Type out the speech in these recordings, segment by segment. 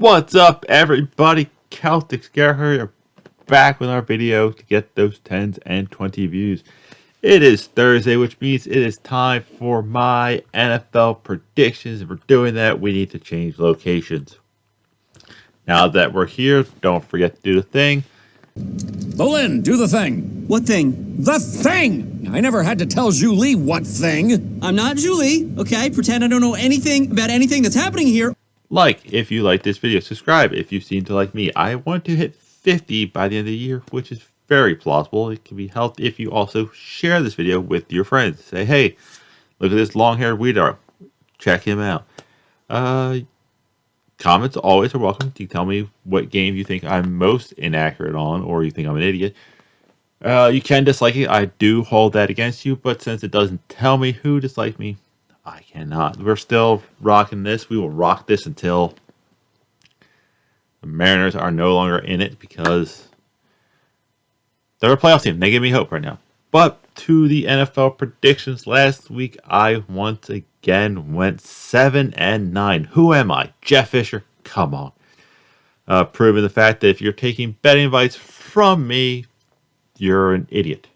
What's up, everybody? Celtic Scare here, back with our video to get those 10s and 20 views. It is Thursday, which means it is time for my NFL predictions. If we're doing that, we need to change locations. Now that we're here, don't forget to do the thing. Bolin, do the thing. What thing? The thing! I never had to tell Julie what thing. I'm not Julie, okay? Pretend I don't know anything about anything that's happening here. Like if you like this video, subscribe if you seem to like me. I want to hit 50 by the end of the year, which is very plausible. It can be helped if you also share this video with your friends. Say, hey, look at this long-haired weirdo. Check him out. Comments always are welcome. You can tell me what game you think I'm most inaccurate on, or you think I'm an idiot. You can dislike it. I do hold that against you, but since it doesn't tell me who disliked me, I cannot. We're still rocking this. We will rock this until the Mariners are no longer in it, because they're a playoff team. They give me hope right now. But to the NFL predictions, last week I once again went 7-9. Who am I? Jeff Fisher? Come on. Proving the fact that if you're taking betting advice from me, you're an idiot.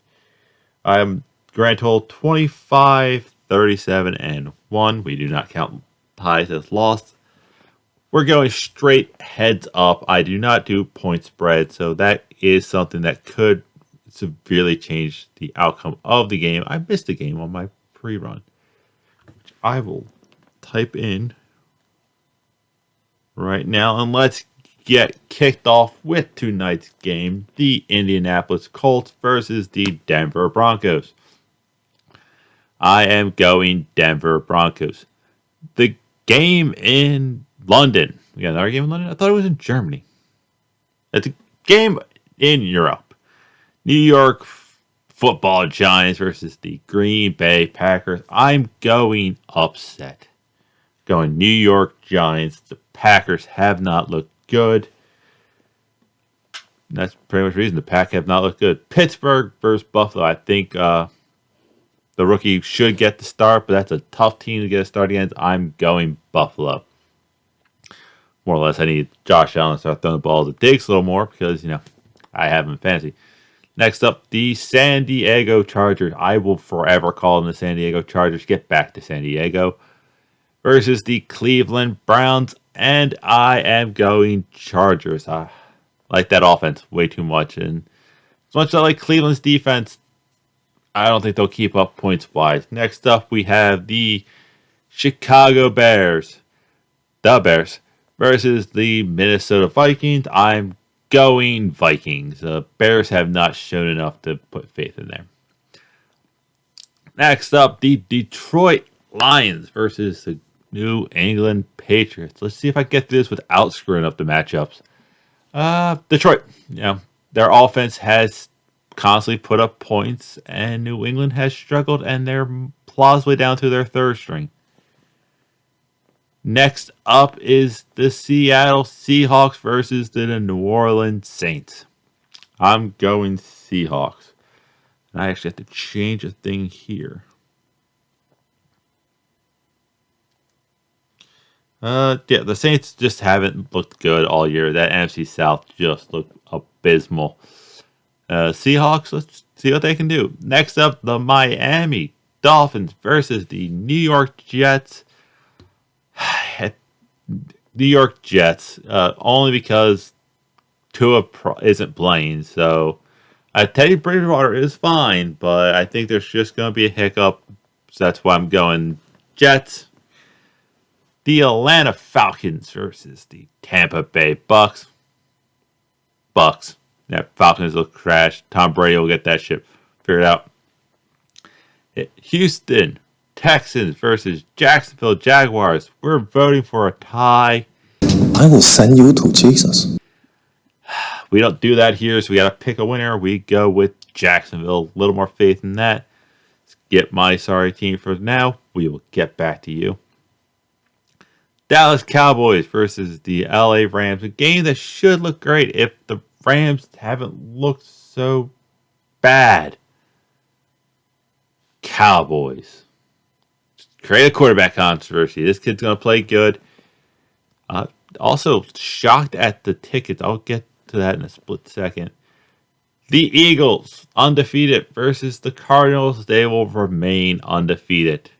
I'm grand total 25, 37, and 1. We do not count ties as lost. We're going straight heads up. I do not do point spread, so that is something that could severely change the outcome of the game. I missed a game on my pre-run, which I will type in right now. And let's get kicked off with tonight's game, the Indianapolis Colts versus the Denver Broncos. I am going Denver Broncos. The game in London. We got another game in London? I thought it was in Germany. It's a game in Europe. New York Football Giants versus the Green Bay Packers. I'm going upset. Going New York Giants. The Packers have not looked good. That's pretty much the reason the Pack have not looked good. Pittsburgh versus Buffalo. I think the rookie should get the start, but that's a tough team to get a start against. I'm going Buffalo. More or less, I need Josh Allen to start throwing the ball to Diggs a little more because, I have him in fantasy. Next up, the San Diego Chargers. I will forever call them the San Diego Chargers. Get back to San Diego. Versus the Cleveland Browns. And I am going Chargers. I like that offense way too much. And as much as I like Cleveland's defense, I don't think they'll keep up points-wise. Next up, we have the Chicago Bears. The Bears. Versus the Minnesota Vikings. I'm going Vikings. The Bears have not shown enough to put faith in there. Next up, the Detroit Lions versus the New England Patriots. Let's see if I get this without screwing up the matchups. Detroit. Their offense has constantly put up points, and New England has struggled, and they're plausibly down to their third string. Next up is the Seattle Seahawks versus the New Orleans Saints. I'm going Seahawks. And I actually have to change a thing here. The Saints just haven't looked good all year. That NFC South just looked abysmal. Seahawks, let's see what they can do. Next up, the Miami Dolphins versus the New York Jets. New York Jets, only because Tua isn't playing. So Teddy Bridgewater is fine, but I think there's just going to be a hiccup. So that's why I'm going Jets. The Atlanta Falcons versus the Tampa Bay Bucks. Bucks. Falcons will crash. Tom Brady will get that shit figured out. Houston Texans versus Jacksonville Jaguars. We're voting for a tie. I will send you to Jesus. We don't do that here, so we got to pick a winner. We go with Jacksonville. A little more faith in that. Skip my sorry team for now. We will get back to you. Dallas Cowboys versus the LA Rams. A game that should look great if the Rams haven't looked so bad. Cowboys. Just create a quarterback controversy. This kid's going to play good. Also, shocked at the tickets. I'll get to that in a split second. The Eagles, undefeated, versus the Cardinals. They will remain undefeated.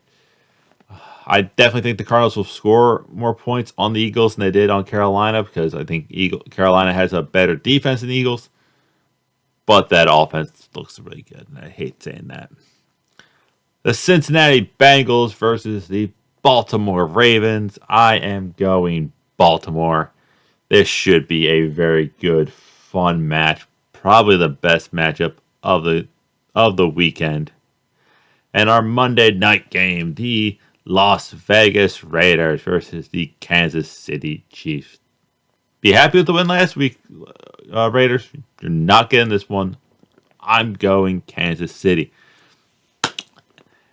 I definitely think the Cardinals will score more points on the Eagles than they did on Carolina because I think Carolina has a better defense than the Eagles. But that offense looks really good, and I hate saying that. The Cincinnati Bengals versus the Baltimore Ravens. I am going Baltimore. This should be a very good, fun match. Probably the best matchup of the weekend. And our Monday night game, the Las Vegas Raiders versus the Kansas City Chiefs. Be happy with the win last week, Raiders. You're not getting this one. I'm going Kansas City.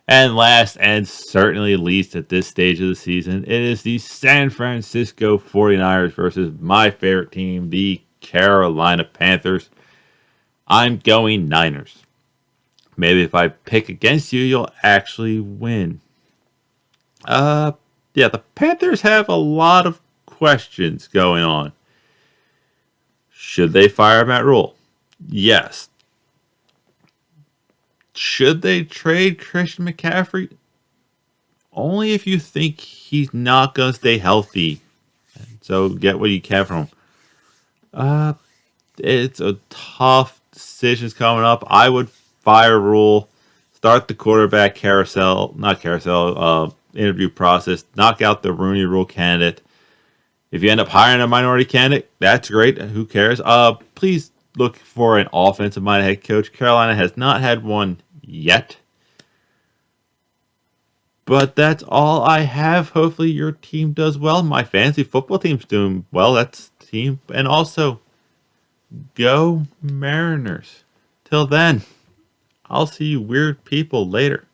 And last and certainly least at this stage of the season, it is the San Francisco 49ers versus my favorite team, the Carolina Panthers. I'm going Niners. Maybe if I pick against you, you'll actually win. The Panthers have a lot of questions going on. Should they fire Matt Rule? Yes. Should they trade Christian McCaffrey? Only if you think he's not going to stay healthy. So get what you can from him. It's a tough decisions coming up. I would fire Rule, start the quarterback interview process, knock out the Rooney Rule candidate. If you end up hiring a minority candidate, that's great. Who cares? Please look for an offensive-minded head coach. Carolina has not had one yet. But that's all I have. Hopefully your team does well. My fantasy football team's doing well. That's the team. And also, go Mariners. Till then, I'll see you weird people later.